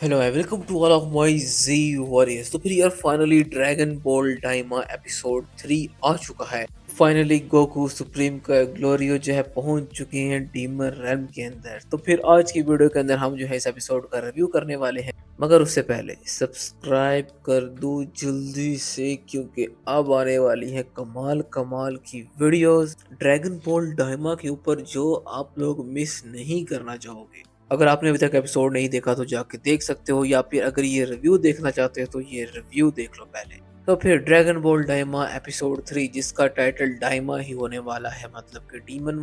Hello welcome to all of my G warriors. तो फिर यार finally dragon ball Daima episode 3 आ चुका है। फाइनली गोकू सुप्रीम का ग्लोरियो जो है पहुंच चुके हैं डीमन रेल्म के अंदर। तो फिर आज की वीडियो के अंदर हम जो है इस एपिसोड का रिव्यू करने वाले हैं, मगर उससे पहले सब्सक्राइब कर दो जल्दी से, क्योंकि अब आने वाली है कमाल कमाल की वीडियोस ड्रैगन बॉल डाइमा के ऊपर जो आप लोग मिस नहीं करना चाहोगे। अगर आपने अभी तक एपिसोड नहीं देखा तो जाके देख सकते हो, या फिर अगर ये रिव्यू देखना चाहते हो तो ये रिव्यू देख लो पहले। तो फिर ड्रैगन बॉल डाइमा एपिसोड 3, जिसका टाइटल डाइमा ही होने वाला है, मतलब कि डीमन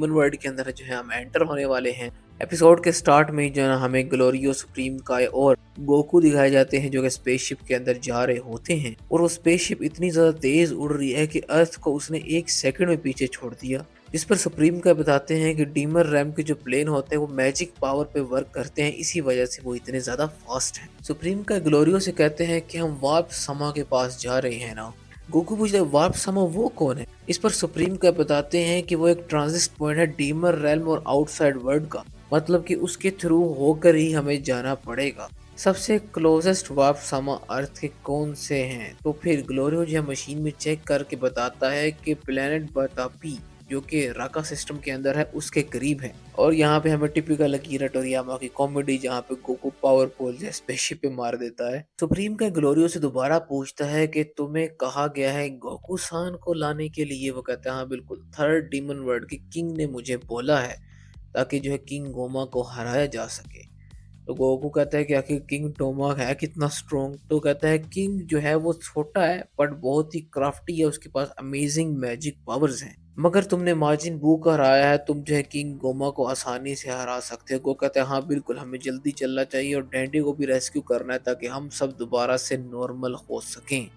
वर्ल्ड के अंदर जो है हम एंटर होने वाले हैं। एपिसोड के स्टार्ट में ही जो है ना हमें ग्लोरियो सुप्रीम काय और गोकू दिखाए जाते हैं जो कि स्पेसशिप के अंदर जा रहे होते हैं, और वो स्पेसशिप इतनी ज्यादा तेज उड़ रही है कि अर्थ को उसने एक सेकंड में पीछे छोड़ दिया। जिस पर सुप्रीम का बताते हैं कि डीमर रैम के जो प्लेन होते हैं वो मैजिक पावर पे वर्क करते हैं, इसी वजह से वो इतने ज्यादा फास्ट हैं। सुप्रीम का ग्लोरियो से कहते हैं कि हम वार्प समा के पास जा रहे हैं ना। गोकू पूछते हैं वार्प समा वो कौन है। इस पर सुप्रीम का बताते हैं कि वो एक ट्रांजिट पॉइंट है डीमर रेल्म और आउटसाइड वर्ल्ड का, मतलब कि उसके थ्रू होकर ही हमें जाना पड़ेगा। सबसे क्लोजेस्ट वार्प समा अर्थ के कौन से हैं। तो फिर ग्लोरियो जो है मशीन में चेक करके बताता है कि प्लेनेट बतापी जो कि राका सिस्टम के अंदर है उसके करीब है। और यहाँ पे हमें टिपिकल अकीरा टोरियामा की कॉमेडी, जहाँ पे गोकू पावर पोल जैसे स्पेसशिप पे मार देता है। सुप्रीम का ग्लोरियो से दोबारा पूछता है कि तुम्हें कहा गया है गोकू सान को लाने के लिए। वो कहता है हाँ बिल्कुल, थर्ड डीमन वर्ल्ड के किंग ने मुझे बोला है, ताकि जो है किंग गोमा को हराया जा सके। तो गोकू कहता है कि आखिर किंग टोमा है कितना स्ट्रोंग। तो कहता है किंग जो है वो छोटा है बट बहुत ही क्राफ्टी है, उसके पास अमेजिंग मैजिक पावर्स हैं। मगर तुमने मार्जिन बू को हराया है, तुम जो है किंग गोमा को आसानी से हरा सकते हो। गो कहता है हाँ बिल्कुल, हमें जल्दी चलना चाहिए और डैंडी को भी रेस्क्यू करना है ताकि हम सब दोबारा से नॉर्मल हो सकें।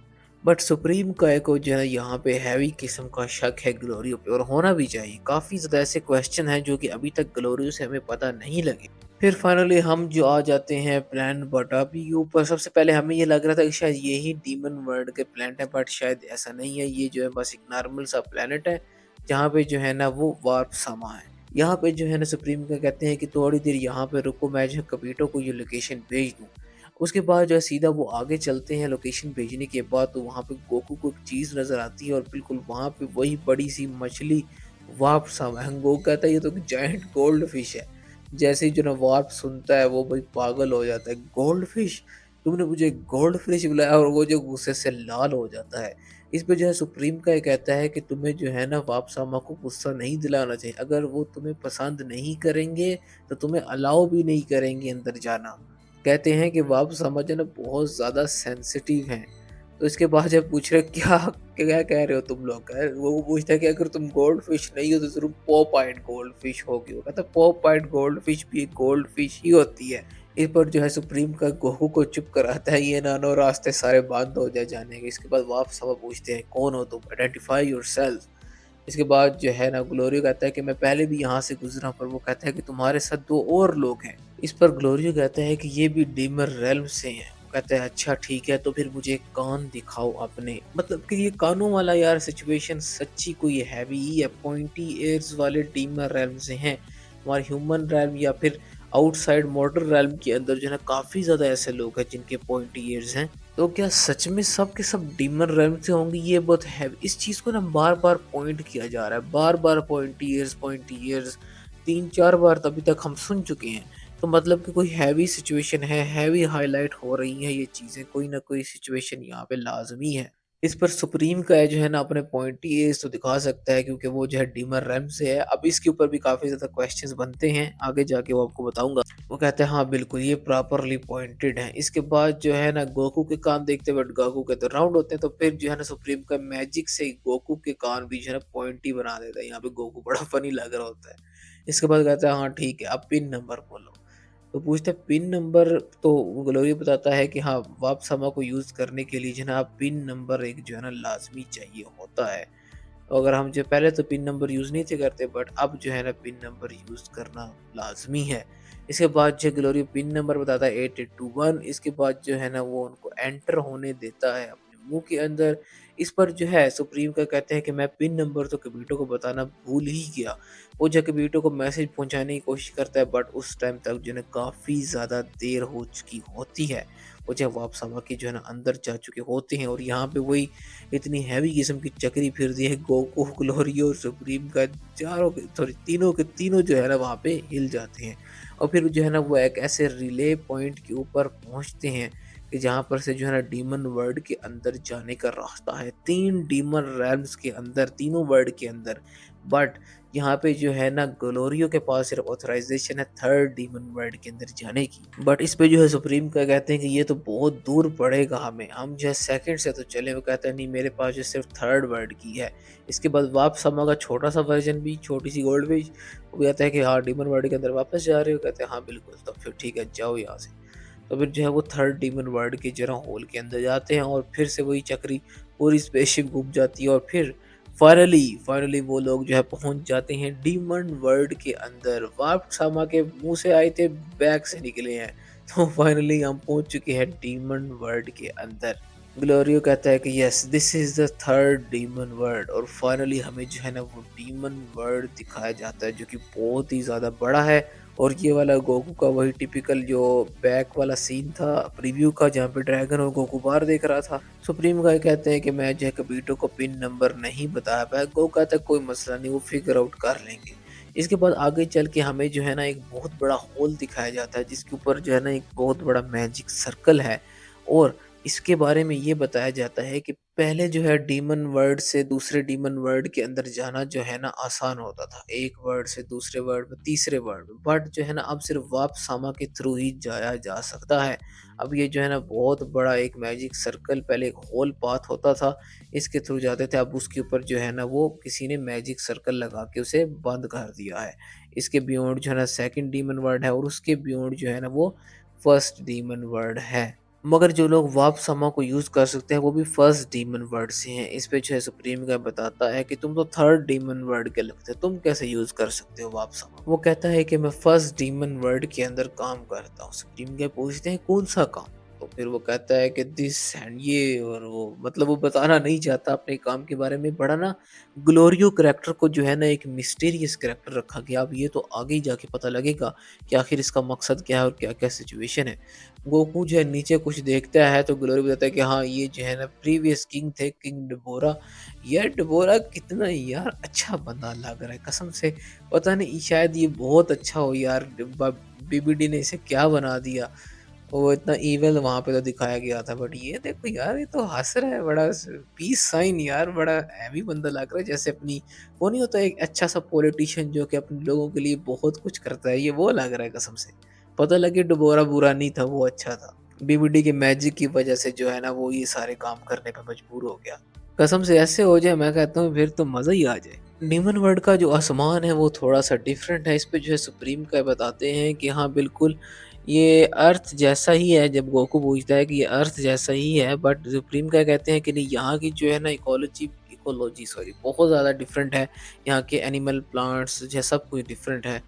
बट सुप्रीम काय को जो है यहाँ पे हैवी किस्म का शक है ग्लोरियो पे, और होना भी चाहिए। काफी ज्यादा ऐसे क्वेश्चन हैं जो कि अभी तक ग्लोरियो से हमें पता नहीं लगे। फिर फाइनली हम जो आ जाते हैं प्लान बटापी के ऊपर। सबसे पहले हमें ये लग रहा था कि शायद ये ही डीमन वर्ल्ड के प्लानट है, बट शायद ऐसा नहीं है। ये जो है बस एक नॉर्मल सा प्लानट है जहाँ पे जो है ना वो वार्प समा है। यहाँ पे जो है ना सुप्रीम का कहते हैं कि थोड़ी देर यहाँ पे रुको, मैं जो है कबीटो को ये लोकेशन भेज दूँ। उसके बाद जो है सीधा वो आगे चलते हैं। लोकेशन भेजने के बाद तो वहाँ पे गोकू को एक चीज़ नज़र आती है, और बिल्कुल वहाँ पे वही बड़ी सी मछली वार्प समा है। गोकू कहता है ये तो एक जायंट गोल्ड फिश है। जैसे ही जो ना वार्प सुनता है वो भाई पागल हो जाता है। गोल्ड फिश, तुमने मुझे गोल्ड फिश बुलाया, और वो जो गुस्से से लाल हो जाता है। इस पे जो है सुप्रीम का ये कहता है कि तुम्हें जो है ना वापसामा को गुस्सा नहीं दिलाना चाहिए। अगर वो तुम्हें पसंद नहीं करेंगे तो तुम्हें अलाउ भी नहीं करेंगे अंदर जाना। कहते हैं कि वापसामा जो है ना बहुत ज़्यादा सेंसिटिव हैं। तो इसके बाद जब पूछ रहे क्या क्या कह रहे हो तुम लोग, वो पूछता है कि अगर तुम गोल्ड फिश नहीं हो तो जरूर पॉप आइड गोल्ड फिश होगी। वो कहता है पॉप आइड गोल्ड फिश भी एक गोल्ड फिश ही होती है। इस पर जो है सुप्रीम का गोकू को चुप कराता है, ये नानो रास्ते सारे बंद हो जाए जाने के। इसके बाद वापस सब पूछते हैं कौन हो तुम, आइडेंटिफाई योरसेल्फ। इसके बाद जो है ना ग्लोरियो कहता है कि मैं पहले भी यहाँ से गुजरा, पर वो कहता है कि तुम्हारे साथ दो और लोग हैं। इस पर ग्लोरियो कहता है कि ये भी डीमर रेल्म से हैं। वो कहता है अच्छा ठीक है, तो फिर मुझे कान दिखाओ अपने। मतलब कि ये कानों वाला यार सिचुएशन सच्ची कोई हैवी ही है। पॉइंटी एयर्स वाले डीमर रेल्म से हैं। हमारे ह्यूमन रेल्म या फिर आउटसाइड मॉडर्न रेल्म के अंदर जो है ना काफी ज्यादा ऐसे लोग हैं जिनके पॉइंटी ईयर्स हैं। तो क्या सच में सब के सब डीमन रेल्म से होंगे, ये बहुत है। इस चीज को ना बार बार पॉइंट किया जा रहा है, बार बार पॉइंटी ईयर्स 3-4 बार तभी तक हम सुन चुके हैं। तो मतलब कि कोई हैवी सिचुएशन है, हैवी हाईलाइट हो रही है ये चीजें, कोई ना कोई सिचुएशन यहाँ पे लाजमी है। इस पर सुप्रीम का है जो है ना अपने पॉइंटी एज तो दिखा सकता है, क्योंकि वो जो है डीमर रैम से है। अब इसके ऊपर भी काफी ज्यादा क्वेश्चंस बनते हैं, आगे जाके वो आपको बताऊंगा। वो कहते हैं हाँ बिल्कुल ये प्रॉपरली पॉइंटेड है। इसके बाद जो है ना गोकू के कान देखते बट गोकू के तो राउंड होते हैं, तो फिर जो है ना सुप्रीम का मैजिक से गोकू के कान भी जो है ना पॉइंटी बना देता है। यहाँ पे गोकू बड़ा फनी लग रहा होता है। इसके बाद कहता है हाँ ठीक है, अब पिन नंबर बोलो। तो पूछते हैं पिन नंबर। तो ग्लोरी बताता है कि हाँ वाप समा को यूज करने के लिए जनाब पिन नंबर एक जो है ना लाजमी चाहिए होता है। तो अगर हम जो पहले तो पिन नंबर यूज नहीं थे करते, बट अब जो है ना पिन नंबर यूज करना लाजमी है। इसके बाद जो ग्लोरी पिन नंबर बताता है 8821। इसके बाद जो है ना वो उनको एंटर होने देता है अपने मुँह के अंदर। इस पर जो है सुप्रीम का कहते हैं कि मैं पिन नंबर तो किबीटो को बताना भूल ही गया। वो जो किबीटो को मैसेज पहुँचाने की कोशिश करता है, बट उस टाइम तक जो है ना काफ़ी ज़्यादा देर हो चुकी होती है। वो जो है वापस के जो है ना अंदर जा चुके होते हैं, और यहाँ पे वही इतनी हैवी किस्म की चक्री फिर दी है गोकू, ग्लोरी और सुप्रीम का, चारों के सॉरी तीनों के तीनों जो है ना वहाँ पे हिल जाते हैं। और फिर जो है ना वो एक ऐसे रिले पॉइंट के ऊपर पहुँचते हैं कि जहाँ पर से जो है ना डीमन वर्ल्ड के अंदर जाने का रास्ता है। 3 डीमन रेल्म्स के अंदर, तीनों वर्ल्ड के अंदर। बट यहाँ पे जो है ना ग्लोरियो के पास सिर्फ ऑथराइज़ेशन है 3rd डीमन वर्ल्ड के अंदर जाने की। बट इस पे जो है सुप्रीम का कहते हैं कि ये तो बहुत दूर पड़ेगा हमें, हम जो है 2nd से तो चले। वो कहता है नहीं, मेरे पास जो सिर्फ 3rd वर्ल्ड की है। इसके बाद वापसमा का छोटा-सा वर्ज़न भी, छोटी-सी गोल्ड फिश, वो कहता है कि हाँ, डीमन वर्ल्ड के अंदर वापस जा रहे हो? कहते हैं हाँ, बिल्कुल। तो फिर ठीक है, जाओ यहाँ से। तो फिर जो है वो 3rd डीमन वर्ल्ड के जरा होल के अंदर जाते हैं, और फिर से वही चक्री पूरी स्पेसशिप घूम जाती है, और फिर फाइनली वो लोग जो है पहुँच जाते हैं डीमन वर्ल्ड के अंदर। वार्प सामा के मुँह से आए थे, बैक से निकले हैं। तो फाइनली हम पहुँच चुके हैं डीमन वर्ल्ड के अंदर। ग्लोरियो कहता है कि yes, this is the 3rd demon world, और फाइनली हमें जो है ना वो डीमन वर्ल्ड दिखाया जाता है, जो कि बहुत ही ज़्यादा बड़ा है। और ये वाला गोकू का वही टिपिकल जो बैक वाला सीन था प्रीव्यू का, जहाँ पे ड्रैगन और गोकू बाहर देख रहा था। सुप्रीम गाय कहते हैं कि मैं जो है कबीटो को पिन नंबर नहीं बता पाया। गोकू कहता है कोई मसला नहीं, वो फिगर आउट कर लेंगे। इसके बाद आगे चल के हमें जो है ना एक बहुत बड़ा होल दिखाया जाता है, जिसके ऊपर जो है ना एक बहुत बड़ा मैजिक सर्कल है। और इसके बारे में ये बताया जाता है कि पहले जो है डीमन वर्ल्ड से दूसरे डीमन वर्ल्ड के अंदर जाना जो है ना आसान होता था। एक वर्ल्ड से दूसरे वर्ल्ड में, तीसरे वर्ल्ड में। बट जो है ना अब सिर्फ वाप सामा के थ्रू ही जाया जा सकता है। अब ये जो है ना बहुत बड़ा एक मैजिक सर्कल, पहले एक होल पाथ होता था, इसके थ्रू जाते थे। अब उसके ऊपर जो है ना वो किसी ने मैजिक सर्कल लगा के उसे बंद कर दिया है। इसके बियॉन्ड जो है ना 2nd डीमन वर्ल्ड है, और उसके बियॉन्ड जो है ना वो 1st डीमन वर्ल्ड है। मगर जो लोग वाप समा को यूज़ कर सकते हैं वो भी फर्स्ट डीमन वर्ड से हैं। इस पे जो है सुप्रीम का बताता है कि तुम तो 3rd डीमन वर्ड के लगते हो, तुम कैसे यूज़ कर सकते हो वाप समा? वो कहता है कि मैं फर्स्ट डीमन वर्ड के अंदर काम करता हूँ। सुप्रीम के पूछते हैं कौन सा काम? तो फिर वो कहता है कि दिस एंड ये और वो, मतलब वो बताना नहीं चाहता अपने काम के बारे में। बड़ा ना ग्लोरियो करैक्टर को जो है ना एक मिस्टीरियस करैक्टर रखा गया। अब ये तो आगे ही जाके पता लगेगा कि आखिर इसका मकसद क्या है और क्या-क्या सिचुएशन है। गोकू जो है नीचे कुछ देखता है तो ग्लोरी बताता है कि हाँ, ये जो है ना प्रीवियस किंग थे, किंग डिबोरा। यार डिबोरा कितना यार अच्छा बंदा लग रहा है कसम से। पता नहीं शायद ये बहुत अच्छा हो यार, बीबीडी ने इसे क्या बना दिया। वो इतना इविल वहाँ पे तो दिखाया गया था, बट ये देखो यार, ये तो हँस रहा है बड़ा पीस साइन यार, बड़ा हैवी बंदा लग रहा है। जैसे अपनी वो नहीं होता एक अच्छा सा पॉलिटिशियन जो कि अपने लोगों के लिए बहुत कुछ करता है, ये वो लग रहा है कसम से। पता लगे डुबोरा बुरा नहीं था, वो अच्छा था। बीबीडी के मैजिक की वजह से जो है ना वो ये सारे काम करने पे मजबूर हो गया। कसम से ऐसे हो जाए, मैं कहता हूँ फिर तो मज़ा ही आ जाए। डीमन वर्ल्ड का जो आसमान है वो थोड़ा-सा डिफरेंट है। इस पे जो है सुप्रीम का बताते हैं कि हाँ, बिल्कुल ये अर्थ जैसा ही है। जब गोकू पूछता है कि ये अर्थ जैसा ही है, बट सुप्रीम का कहते हैं कि नहीं, यहाँ की जो है ना इकोलॉजी इकोलॉजी सॉरी बहुत ज़्यादा डिफरेंट है। यहाँ के एनिमल, प्लांट्स जो है सब कुछ डिफरेंट है।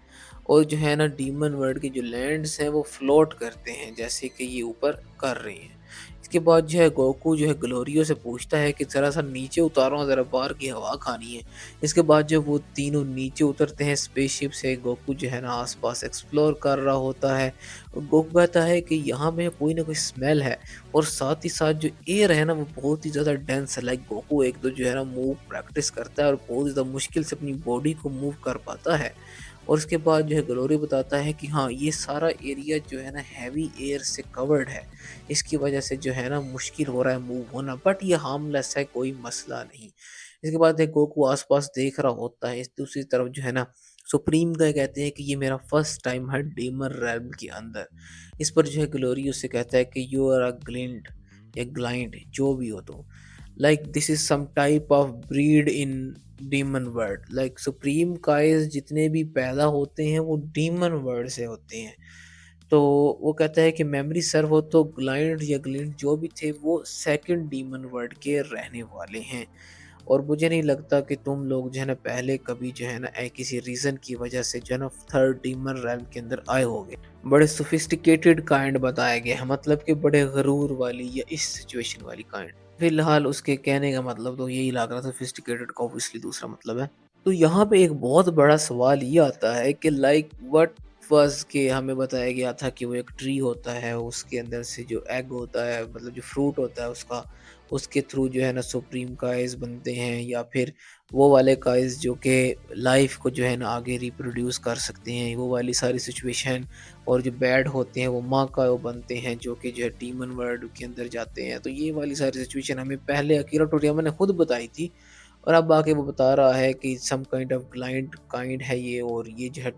और जो है ना डीमन वर्ल्ड के जो लैंड्स हैं वो फ्लोट करते हैं, जैसे कि ये ऊपर कर रही हैं। इसके बाद जो है गोकू जो है ग्लोरियो से पूछता है कि ज़रा-सा नीचे उतारो, ज़रा बाहर की हवा खानी है। इसके बाद जो वो तीनों नीचे उतरते हैं स्पेसशिप से। गोकू जो है ना आस-पास एक्सप्लोर कर रहा होता है। गोकू कहता है कि यहाँ में कोई ना कोई स्मेल है, और साथ ही साथ जो एयर है ना वो बहुत ही ज़्यादा डेंस है। लाइक गोकू एक तो जो है ना मूव प्रैक्टिस करता है और बहुत ज़्यादा मुश्किल से अपनी बॉडी को मूव कर पाता है। और उसके बाद जो है ग्लोरी बताता है कि हाँ, ये सारा एरिया जो है ना हैवी एयर से कवर्ड है। इसकी वजह से जो है ना मुश्किल हो रहा है मूव होना, बट ये हार्मलेस है, कोई मसला नहीं। इसके बाद एक गोकू आस-पास देख रहा होता है। इस दूसरी तरफ जो है ना सुप्रीम का कहते हैं कि ये मेरा फर्स्ट टाइम है डीमन रेल्म के अंदर। इस पर जो है ग्लोरी उससे कहता है कि यू आर अ ग्लिंट या ग्लाइंट, जो भी हो तुम। Like this is some type of breed in demon world. Like supreme काइज जितने भी पैदा होते हैं वो डीमन वर्ड से होते हैं। तो वो कहता है कि मेमोरी सर्व हो तो ग्लाइंड या ग्लिंड जो भी थे वो 2nd डीमन वर्ड के रहने वाले हैं। और मुझे नहीं लगता कि तुम लोग जो है ना पहले कभी जो है ना किसी रीज़न की वजह से जो है ना 3rd डीमन रैल्म के अंदर आए होगे। बड़े सोफिस्टिकेटेड काइंड बताया गया है, मतलब कि बड़े गरूर वाली या इस सिचुएशन वाली काइंड। फिलहाल उसके कहने का मतलब तो यही लग रहा था, सोफिस्टिकेटेड का ऑब्वियसली दूसरा मतलब है। तो यहाँ पे एक बहुत बड़ा सवाल ये आता है कि लाइक व्हाट वाज़ कि हमें बताया गया था कि वो एक ट्री होता है, उसके अंदर से जो एग होता है मतलब जो फ्रूट होता है उसका, उसके थ्रू जो है ना सुप्रीम काइज़ बनते हैं, या फिर वो वाले काइज़ जो कि लाइफ़ को जो है ना आगे रिप्रोड्यूस कर सकते हैं, वो वाली सारी सिचुएशन। और जो बैड होते हैं वो माँ का वो बनते हैं जो कि जो है डीमन वर्ल्ड के अंदर जाते हैं। तो ये वाली सारी सिचुएशन हमें पहले अकीरा टोरियामा ने खुद बताई थी, और अब आके वो बता रहा है कि some kind of blind kind है ये, और ये जो है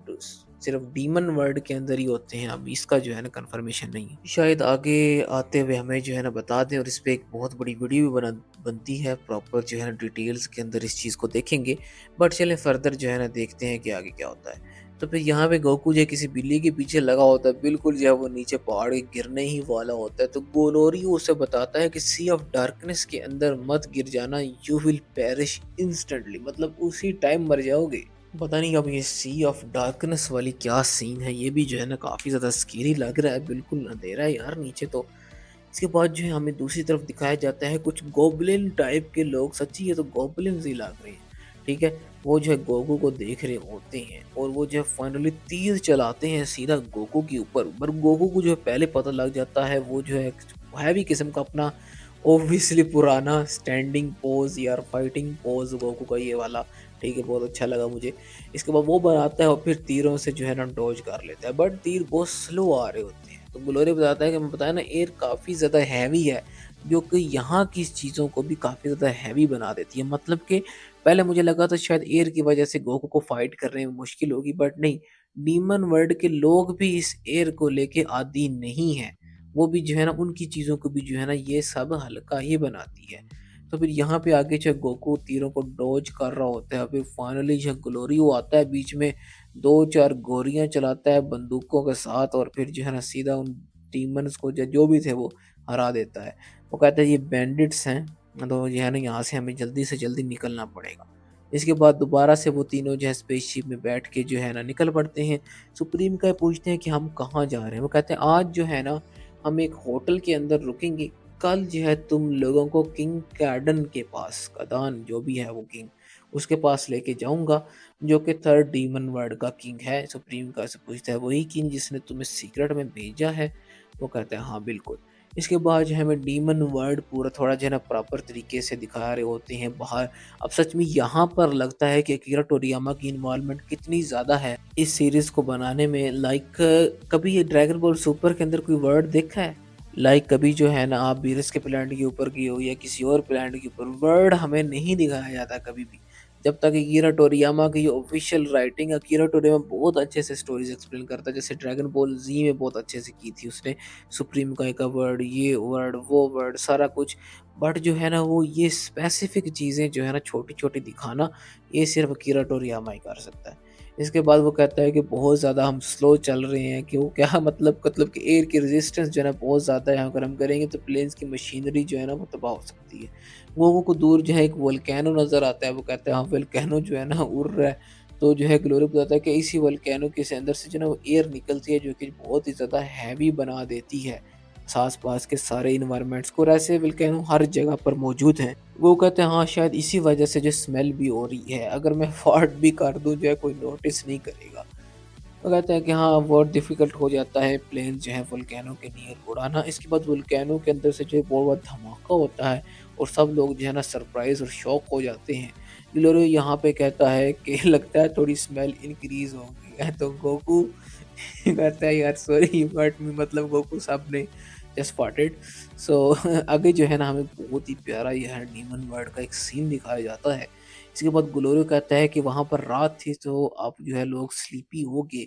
सिर्फ डीमन वर्ल्ड के अंदर ही होते हैं। अब इसका जो है ना कंफर्मेशन नहीं है। शायद आगे आते हुए हमें जो है ना बता दें, और इस पे एक बहुत बड़ी वीडियो भी बनती है प्रॉपर जो है ना डिटेल्स के अंदर इस चीज़ को देखेंगे। बट चलें फर्दर जो है ना देखते हैं कि आगे क्या होता है। तो फिर यहाँ पे गोकू जो है किसी बिल्ली के पीछे लगा होता है, बिल्कुल जो है वो नीचे पहाड़ के गिरने ही वाला होता है। तो गोलोरियो उसे बताता है कि सी ऑफ डार्कनेस के अंदर मत गिर जाना, यू विल पेरिश इंस्टेंटली, मतलब उसी टाइम मर जाओगे। पता नहीं अब ये सी ऑफ डार्कनेस वाली क्या सीन है, ये भी जो है ना काफ़ी ज़्यादा स्केरी लग रहा है, बिल्कुल अंधेरा है यार नीचे तो। इसके बाद जो है हमें दूसरी तरफ दिखाया जाता है कुछ गोब्लिन टाइप के लोग, सच्ची ये तो गोब्लिन ही लग रहे हैं, ठीक है। वो जो है गोकू को देख रहे होते हैं, और वो जो है फाइनली तीर चलाते हैं सीधा गोकू के ऊपर। पर गोकू को जो है पहले पता लग जाता है, वो जो है भी किस्म का अपना ऑब्वियसली पुराना स्टैंडिंग पोज या फाइटिंग पोज गोकू का ये वाला, ठीक है, बहुत अच्छा लगा मुझे। इसके बाद वो बनाता है और फिर तीरों से जो है ना डॉज कर लेता है, बट तीर बहुत स्लो आ रहे होते हैं। तो ग्लोरी बताता है कि मैं बताया ना एयर काफ़ी ज़्यादा हैवी है, जो कि यहाँ की चीज़ों को भी काफ़ी ज़्यादा हैवी बना देती है। मतलब कि पहले मुझे लगा था शायद एयर की वजह से गोकू को फाइट करने में मुश्किल होगी, बट नहीं, डीमन वर्ल्ड के लोग भी इस एयर को लेके आदी नहीं हैं। वो भी जो है ना उनकी चीज़ों को भी जो है ना ये सब हल्का ही बनाती है। तो फिर यहाँ पे आगे जो है गोकू तीरों को डॉज कर रहा होता है, फिर फाइनली जो है ग्लोरियो आता है बीच में, 2-4 गोलियाँ चलाता है बंदूकों के साथ, और फिर जो है ना सीधा उन डीमन्स को जो भी थे वो हरा देता है। वो कहता है ये बैंडिट्स हैं, तो ये है ना यहाँ से हमें जल्दी से जल्दी निकलना पड़ेगा। इसके बाद दोबारा से वो तीनों जो है स्पेसशिप में बैठ के जो है ना निकल पड़ते हैं। सुप्रीम का पूछते हैं कि हम कहाँ जा रहे हैं? वो कहते हैं आज जो है ना हम एक होटल के अंदर रुकेंगे, कल जो है तुम लोगों को किंग कैडन के पास, कदान जो भी है वो किंग, उसके पास लेके जाऊँगा, जो कि थर्ड डीमन वर्ल्ड का किंग है। सुप्रीम का से पूछता है वही किंग जिसने तुम्हें सीक्रेट में भेजा है? वो कहता है हाँ बिल्कुल। इसके बाद जो है हमें डीमन वर्ल्ड पूरा थोड़ा जो है ना प्रॉपर तरीके से दिखा रहे होते हैं बाहर। अब सच में यहाँ पर लगता है कि अकीरा टोरियामा की इन्वॉल्वमेंट कितनी ज़्यादा है इस सीरीज़ को बनाने में। लाइक कभी ये ड्रैगन बॉल सुपर के अंदर कोई वर्ड देखा है? लाइक कभी जो है ना आप बीरस के प्लैनेट के ऊपर गए हो या किसी और प्लैनेट के ऊपर, वर्ड हमें नहीं दिखाया जाता कभी भी। जब तक अकीरा टोरियामा की ऑफिशियल राइटिंग, अकीरा टोरियामा बहुत अच्छे से स्टोरीज एक्सप्लेन करता है, जैसे ड्रैगन बॉल जी में बहुत अच्छे से की थी उसने, सुप्रीम काय का वर्ड, ये वर्ड, वो वर्ड, सारा कुछ। बट जो है ना वो ये स्पेसिफिक चीज़ें जो है ना छोटी-छोटी दिखाना, ये सिर्फ़ अकीरा टोरियामा ही कर सकता है। इसके बाद वो कहता है कि बहुत ज़्यादा हम स्लो चल रहे हैं, कि वो क्या मतलब कि एयर की रेजिस्टेंस जो है ना बहुत ज़्यादा है, अगर हम करेंगे तो प्लेन्स की मशीनरी जो है ना वो तबाह हो सकती है। लोगों को दूर जो है एक वोल्केनो नज़र आता है, वो कहते हैं हाँ वोल्केनो जो है ना उड़ रहा है। तो जो है ग्लोरी बताता है कि इसी वोल्केनो के से अंदर से जो है ना वो एयर निकलती है, जो कि बहुत ही ज़्यादा हैवी बना देती है आस-पास के सारे एनवायरनमेंट्स को, और ऐसे वोल्केनो हर जगह पर मौजूद हैं। वो कहते हैं हाँ शायद इसी वजह से जो स्मेल भी हो रही है, अगर मैं फार्ट भी कर दूँ जो है कोई नोटिस नहीं करेगा। वो कहता है कि हाँ, बहुत डिफ़िकल्ट हो जाता है प्लेन जो है वोल्केनो के नियर उड़ाना। इसके बाद वोल्केनो के अंदर से जो है बहुत बड़ा धमाका होता है, और सब लोग जो है ना सरप्राइज़ और शॉक हो जाते हैं। ग्लोरी यहाँ पे कहता है कि लगता है थोड़ी स्मेल इंक्रीज़ हो गई है, तो गोकू कहता है यार सॉरी बट मतलब गोकू साहब ने जस्ट फार्टेड। सो आगे जो है ना हमें बहुत ही प्यारा ये है डीमन वर्ल्ड का एक सीन दिखाया जाता है। इसके बाद ग्लोरियो कहता है कि वहाँ पर रात थी तो आप जो है लोग स्लीपी हो गए,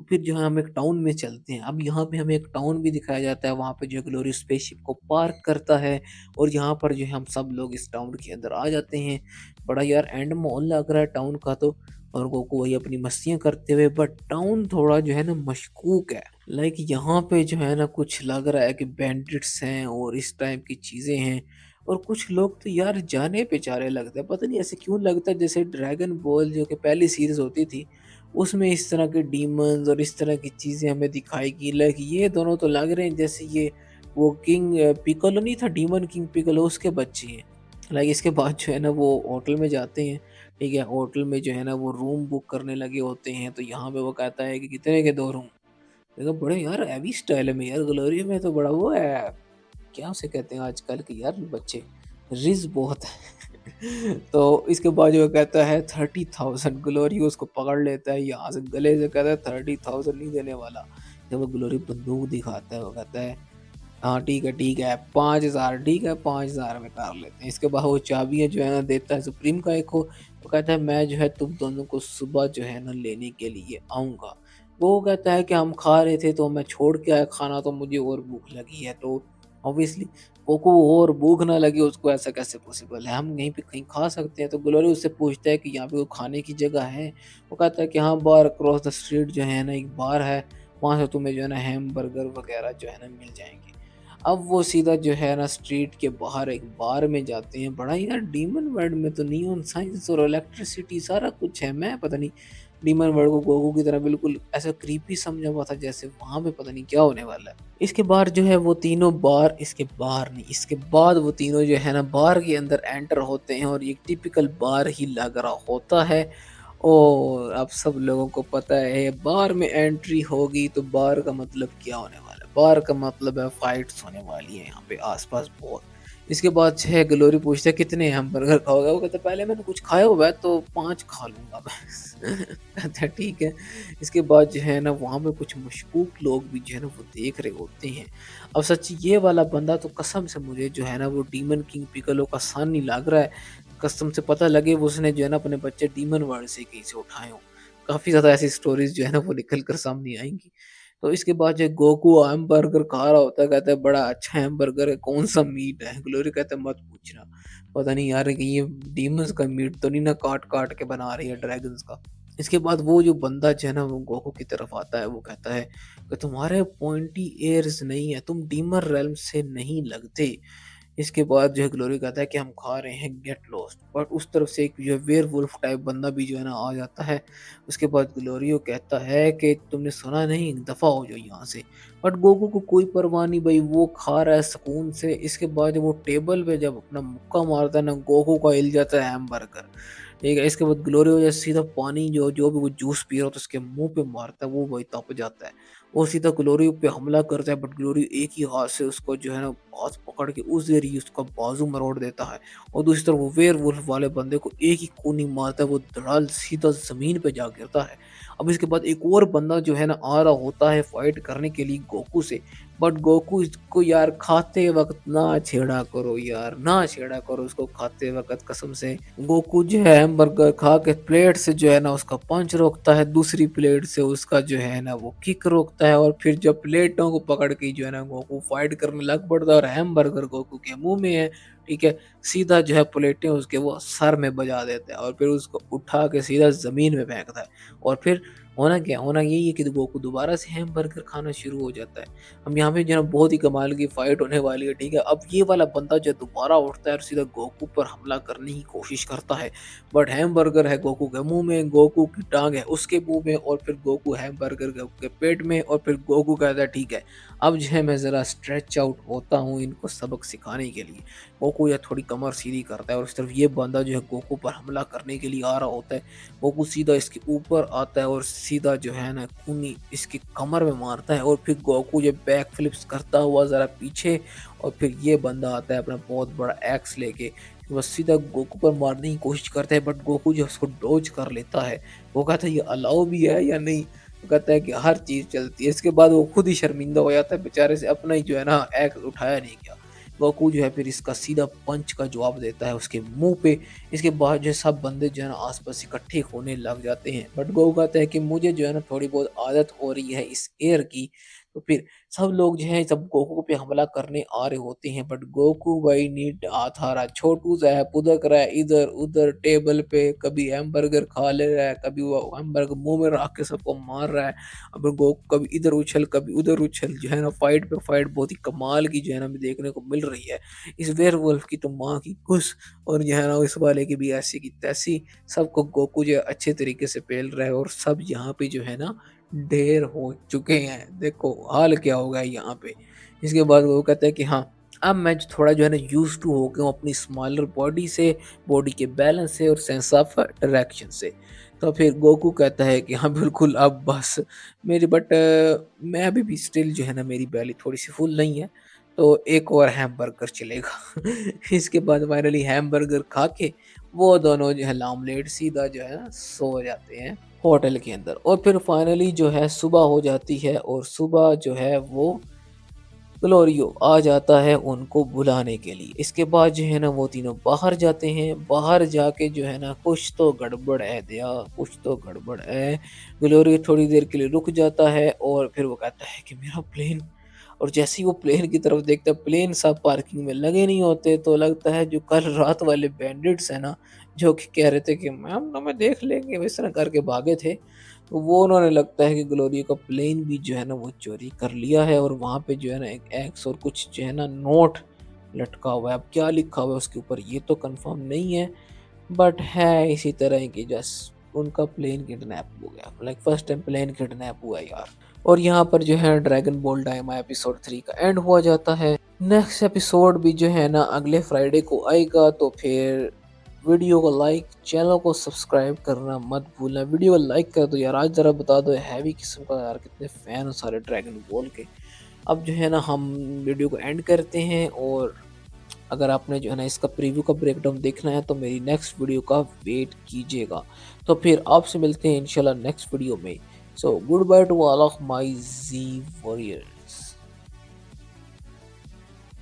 तो फिर जो है हम एक टाउन में चलते हैं। अब यहाँ पे हमें एक टाउन भी दिखाया जाता है, वहाँ पे जो है ग्लोरियो स्पेसशिप को पार्क करता है, और यहाँ पर जो है हम सब लोग इस टाउन के अंदर आ जाते हैं। बड़ा यार एंड माहौल लग रहा है टाउन का तो, और गोकू वही अपनी मस्तियाँ करते हुए, बट टाउन थोड़ा जो है ना मशकूक है। लाइक यहाँ पे जो है ना कुछ लग रहा है कि बैंडिट्स हैं और इस टाइप की चीज़ें हैं, और कुछ लोग तो यार जाने बेचारे लगते हैं। पता नहीं ऐसे क्यों लगता है जैसे ड्रैगन बॉल जो कि पहली सीरीज़ होती थी, उसमें इस तरह के डीमन्स और इस तरह की चीज़ें हमें दिखाई गई। लाइक ये दोनों तो लग रहे हैं जैसे ये वो किंग पिccolo नहीं था, डीमन किंग पिccolo उसके बच्चे हैं। लाइक इसके बाद जो है ना वो होटल में जाते हैं, ठीक है? होटल में जो है ना वो रूम बुक करने लगे होते हैं, तो यहाँ पे वो कहता है कि कितने के 2 रूम? मैंने कहा बड़े यार हेवी स्टाइल में यार, ग्लोरियो में तो बड़ा वो है, क्या उसे कहते हैं आजकल के यार बच्चे, रिज़ बहुत है। तो इसके बाद जो कहता है 30,000, ग्लोरियो उसको पकड़ लेता है यहाँ से गले से, कहता है 30,000 नहीं देने वाला। जब वो ग्लोरी बंदूक दिखाता है, वो कहता है हाँ ठीक है 5,000 ठीक है 5,000 में कर लेते हैं। इसके बाद वो चाबियाँ जो है ना देता है सुप्रीम का एक को, वो कहता है मैं जो है तुम दोनों को सुबह जो है ना लेने के लिए आऊँगा। वो कहता है कि हम खा रहे थे तो मैं छोड़ के आया खाना, तो मुझे और भूख लगी है, तो ऑब्वियसली कोको और भूख ना लगी उसको, ऐसा कैसे पॉसिबल है? हम यहीं पे कहीं खा सकते हैं। तो ग्लोरी उससे पूछता है कि यहाँ पे कोई खाने की जगह है? वो कहता है कि हाँ बार अक्रॉस द स्ट्रीट जो है ना एक बार है, वहाँ से तुम्हें जो है ना हैमबर्गर वगैरह जो है ना मिल जाएँगे। अब वो सीधा जो है ना स्ट्रीट के बाहर एक बार में जाते हैं। बड़ा यार डीमन वर्ल्ड में तो नियॉन साइंस और इलेक्ट्रिसिटी सारा कुछ है। मैं पता नहीं डीमन वर्ल्ड को गोकू की तरह बिल्कुल ऐसा क्रीपी समझा हुआ था, जैसे वहाँ पे पता नहीं क्या होने वाला है। इसके बाद जो है वो तीनों बार, इसके बाहर नहीं, इसके बाद वो तीनों जो है ना बार के अंदर एंटर होते हैं, और एक टिपिकल बार ही लग रहा होता है। और अब सब लोगों को पता है बार में एंट्री होगी तो बार का मतलब क्या होने वाला है? बार का मतलब है फाइट्स होने वाली है यहाँ पे आस-पास बहुत। इसके बाद 6 ग्लोरी पूछता है कितने हैमबर्गर खाओगे? वो कहता है पहले मैंने कुछ खाया हुआ है तो 5 खा लूँगा बस। कहता है ठीक है। इसके बाद जो है ना वहाँ पे कुछ मशकूक लोग भी जो है ना वो देख रहे होते हैं। अब सच ये वाला बंदा तो कसम से मुझे जो है ना वो डीमन किंग पिccolo का सान ही लग रहा है। कसम से पता लगे वो उसने जो है ना अपने बच्चे डीमन वर्ल्ड से कहीं से उठाए हों। काफ़ी ज़्यादा ऐसी स्टोरीज़ जो है ना वो निकल कर सामने आएँगी। तो इसके बाद जो गोकू हैमबर्गर खा रहा होता है, कहता है बड़ा अच्छा हैमबर्गर है, कौन-सा मीट है? ग्लोरी कहता है मत पूछना। पता नहीं यार कहीं ये डीमन्स का मीट तो नहीं ना काट-काट के बना रही है ड्रैगन्स का। इसके बाद वो जो बंदा जो है ना वो गोकू की तरफ आता है, वो कहता है कि तुम्हारे पॉइंटी एयर्स नहीं है, तुम डीमन रेल्म से नहीं लगते। इसके बाद जो है ग्लोरी कहता है कि हम खा रहे हैं गेट लॉस्ट, बट उस तरफ से एक जो है वेयरवुल्फ टाइप बंदा भी जो है ना आ जाता है। उसके बाद ग्लोरियो कहता है कि तुमने सुना नहीं, दफ़ा हो जाओ यहाँ से। बट गोकू को कोई परवाह नहीं भाई, वो खा रहा है सुकून से। इसके बाद जब वो टेबल पे जब अपना मुक्का मारता है ना, गोकू का हिल जाता है हैमबर्गर। ठीक है, इसके बाद ग्लोरियो जो सीधा पानी जो जो भी वो जूस पी रहा होता है उसके मुँह पे मारता है, वो वही तप जाता है। वो सीधा ग्लोरियो पे हमला करता है, बट ग्लोरियो एक ही हाथ से उसको जो है ना हाथ पकड़ के उस देर ही उसका बाजू मरोड़ देता है, और दूसरी तरफ वो वेयरवुल्फ वाले बंदे को एक ही खूनी मारता है, वो धड़ाल सीधा ज़मीन पे जा गिरता है। अब इसके बाद एक और बंदा जो है ना आ रहा होता है फाइट करने के लिए गोकू से, बट गोकू इसको यार खाते वक़्त ना छेड़ा करो यार, ना छेड़ा करो उसको खाते वक़्त कसम से। गोकू जो है हैमबर्गर खा के प्लेट से जो है ना उसका पंच रोकता है, दूसरी प्लेट से उसका जो है ना वो किक रोकता है, और फिर जब प्लेटों को पकड़ के जो है ना गोकू फाइट करने लग पड़ता है, और हैमबर्गर गोकू के मुँह में है, ठीक है? सीधा जो है प्लेटें उसके वो सर में बजा देता है, और फिर उसको उठा के सीधा ज़मीन में फेंकता है, और फिर होना क्या है? होना यही है कि गोकू दोबारा से हैमबर्गर खाना शुरू हो जाता है। अब यहाँ पे जो है ना बहुत ही कमाल की फाइट होने वाली है, ठीक है? अब ये वाला बंदा जो है दोबारा उठता है और सीधा गोकू पर हमला करने की कोशिश करता है। बट हैमबर्गर है गोकू के मुँह में, गोकू की टाँग है उसके मुँह में, और फिर गोकू हैमबर्गर गोकू के पेट में, और फिर गोकू कहता है ठीक है, अब जो है मैं ज़रा स्ट्रेच आउट होता हूँ इनको सबक सिखाने के लिए। गोकू या थोड़ी कमर सीधी करता है, और इस तरफ ये बंदा जो है गोकू पर हमला करने के लिए आ रहा होता है। गोकू सीधा इसके ऊपर आता है और सीधा जो है ना खूनी इसकी कमर में मारता है, और फिर गोकू जो बैक फ्लिप्स करता हुआ ज़रा पीछे, और फिर ये बंदा आता है अपना बहुत बड़ा एक्स लेके, वो सीधा गोकू पर मारने की कोशिश करता है, बट गोकू जो है उसको डॉज कर लेता है। वो कहता है ये अलाउ भी है या नहीं? वो कहता है कि हर चीज़ चलती है। इसके बाद वो खुद ही शर्मिंदा हो जाता है बेचारे से, अपना ही जो है ना एक्स उठाया नहीं गया। गोकू जो है फिर इसका सीधा पंच का जवाब देता है उसके मुँह पे। इसके बाद जो है सब बंदे जो है ना आस-पास इकट्ठे होने लग जाते हैं। बट गोकू कहता है कि मुझे जो है ना थोड़ी बहुत आदत हो रही है इस एयर की। तो फिर सब लोग जो हैं सब गोकू पे हमला करने आ रहे होते हैं, बट गोकू भाई नीट हाथ छोटू सा है, पुदक रहा है इधर-उधर टेबल पे, कभी हैमबर्गर खा ले रहा है, कभी वो हैमबर्गर मुँह में रख के सबको मार रहा है। अब गोकू कभी इधर उछल, कभी उधर उछल, जो है ना फाइट पे फाइट बहुत ही कमाल की जो है ना हमें देखने को मिल रही है। इस वेयरवुल्फ की तो माँ की कुस, और जो है ना इस वाले की भी ऐसी की तैसी, सबको गोकू जो है अच्छे तरीके से पेल रहा है, और सब यहाँ पे जो है ना ढेर हो चुके हैं। देखो हाल क्या हो गया है यहाँ पे। इसके बाद वो कहता है कि हाँ, अब मैं जो थोड़ा जो है ना यूज़्ड टू हो गया हूँ अपनी स्मॉलर बॉडी से, बॉडी के बैलेंस से और सेंस ऑफ डायरेक्शन से। तो फिर गोकू कहता है कि हाँ बिल्कुल अब बस मेरी मैं अभी भी स्टिल जो है ना मेरी बेली थोड़ी-सी फुल नहीं है, तो एक और हैमबर्गर चलेगा। इसके बाद फाइनली हैमबर्गर खा के वो दोनों जो है ऑमलेट सीधा जो है ना सो जाते हैं होटल के अंदर। और फिर फाइनली जो है सुबह हो जाती है और सुबह जो है वो ग्लोरियो आ जाता है उनको बुलाने के लिए। इसके बाद जो है ना वो तीनों बाहर जाते हैं, बाहर जाके जो है ना कुछ तो गड़बड़ है दया, कुछ तो गड़बड़ है। ग्लोरियो थोड़ी देर के लिए रुक जाता है और फिर वो कहता है कि मेरा प्लेन, और जैसे ही वो प्लेन की तरफ देखता है प्लेन सब पार्किंग में लगे नहीं होते, तो लगता है जो कल रात वाले बैंडिट्स हैं ना, जो कि कह रहे थे कि मैम हमें देख लेंगे, इस तरह करके भागे थे, तो वो उन्होंने लगता है कि ग्लोरियो का प्लेन भी जो है ना वो चोरी कर लिया है और वहाँ पे जो है ना एक एक्स और कुछ जो है ना नोट लटका हुआ है। अब क्या लिखा हुआ है उसके ऊपर ये तो कंफर्म नहीं है, बट है इसी तरह की जस्ट उनका प्लेन किडनैप हो गया। Like first time plane kidnap हुआ है यार। और यहाँ पर जो है ड्रैगन बॉल डायमा एपिसोड 3 का एंड हुआ जाता है। नेक्स्ट एपिसोड भी जो है ना अगले फ्राइडे को आएगा, तो फिर वीडियो को लाइक, चैनल को सब्सक्राइब करना मत भूलना। वीडियो को लाइक कर दो यार, आज ज़रा बता दो हैवी किस्म का यार कितने फ़ैन हो सारे ड्रैगन बॉल के। अब जो है ना हम वीडियो को एंड करते हैं, और अगर आपने जो है ना इसका प्रीव्यू का ब्रेकडाउन देखना है तो मेरी नेक्स्ट वीडियो का वेट कीजिएगा। तो फिर आपसे मिलते हैं इंशाल्लाह नेक्स्ट वीडियो में। So good by two all of my ji warrior.